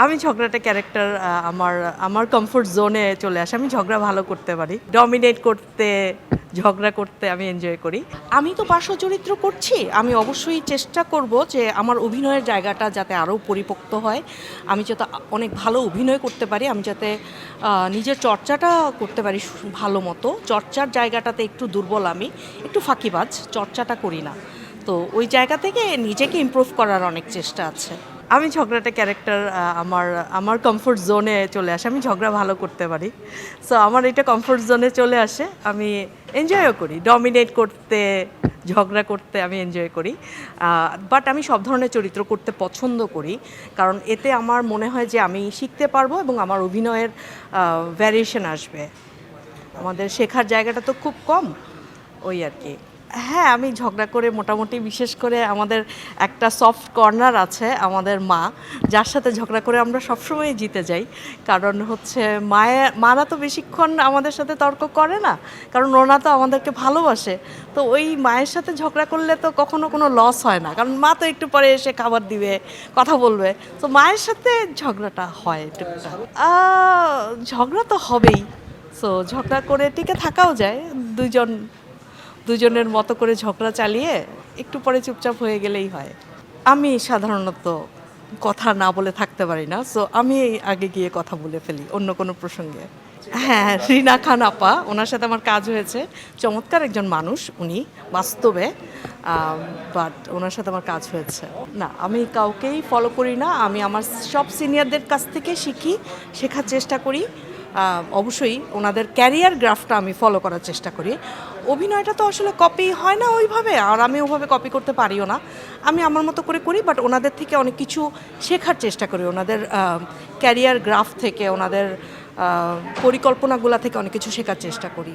আমি ঝগড়াটা ক্যারেক্টার আমার আমার কমফোর্ট জোনে চলে আসে। আমি ঝগড়া ভালো করতে পারি। ডমিনেট করতে, ঝগড়া করতে আমি এনজয় করি। আমি তো পার্শ্ব চরিত্র করছি। আমি অবশ্যই চেষ্টা করব যে আমার অভিনয়ের জায়গাটা যাতে আরও পরিপোক্ত হয়। আমি যাতে অনেক ভালো অভিনয় করতে পারি। আমি যাতে নিজের চর্চাটা করতে পারি ভালো মতো। চর্চার জায়গাটাতে একটু দুর্বল আমি। একটু ফাঁকিবাজ, চর্চাটা করি না। তো ওই জায়গা থেকে নিজেকে ইমপ্রুভ করার অনেক চেষ্টা আছে। আমি ঝগড়াটা ক্যারেক্টার আমার আমার কমফোর্ট জোনে চলে আসে। আমি ঝগড়া ভালো করতে পারি। সো আমার এটা কমফোর্ট জোনে চলে আসে। আমি এনজয়ও করি। ডমিনেট করতে, ঝগড়া করতে আমি এনজয় করি। বাট আমি সব ধরনের চরিত্র করতে পছন্দ করি। কারণ এতে আমার মনে হয় যে আমি শিখতে পারবো এবং আমার অভিনয়ের ভ্যারিয়েশন আসবে। আমাদের শেখার জায়গাটা তো খুব কম, ওই আর কি। হ্যাঁ, আমি ঝগড়া করে মোটামুটি বিশেষ করে আমাদের একটা সফট কর্নার আছে আমাদের মা, যার সাথে ঝগড়া করে আমরা সবসময় জিতে যাই। কারণ হচ্ছে মারা তো বেশিক্ষণ আমাদের সাথে তর্ক করে না, কারণ ওনা তো আমাদেরকে ভালোবাসে। তো ওই মায়ের সাথে ঝগড়া করলে তো কখনো কোনো লস হয় না, কারণ মা তো একটু পরে এসে খাবার দিবে, কথা বলবে। তো মায়ের সাথে ঝগড়াটা হয় টুকটাক। ঝগড়া তো হবেই। সো ঝগড়া করে টিকে থাকাও যায়। দুজনের মতো করে ঝগড়া চালিয়ে একটু পরে চুপচাপ হয়ে গেলেই হয়। আমি সাধারণত কথা না বলে থাকতে পারি না। সো আমি আগে গিয়ে কথা বলে ফেলি অন্য কোনো প্রসঙ্গে। হ্যাঁ, রিনা খান আপা, ওনার সাথে আমার কাজ হয়েছে। চমৎকার একজন মানুষ উনি বাস্তবে। বাট ওনার সাথে আমার কাজ হয়েছে। না, আমি কাউকেই ফলো করি না। আমি আমার সব সিনিয়রদের কাছ থেকে শেখার চেষ্টা করি। অবশ্যই ওনাদের ক্যারিয়ার গ্রাফটা আমি ফলো করার চেষ্টা করি। অভিনয়টা তো আসলে কপি হয় না ওইভাবে, আর আমি ওভাবে কপি করতে পারিও না। আমি আমার মতো করে করি, বাট ওনাদের থেকে অনেক কিছু শেখার চেষ্টা করি। ওনাদের ক্যারিয়ার গ্রাফ থেকে, ওনাদের পরিকল্পনাগুলো থেকে অনেক কিছু শেখার চেষ্টা করি।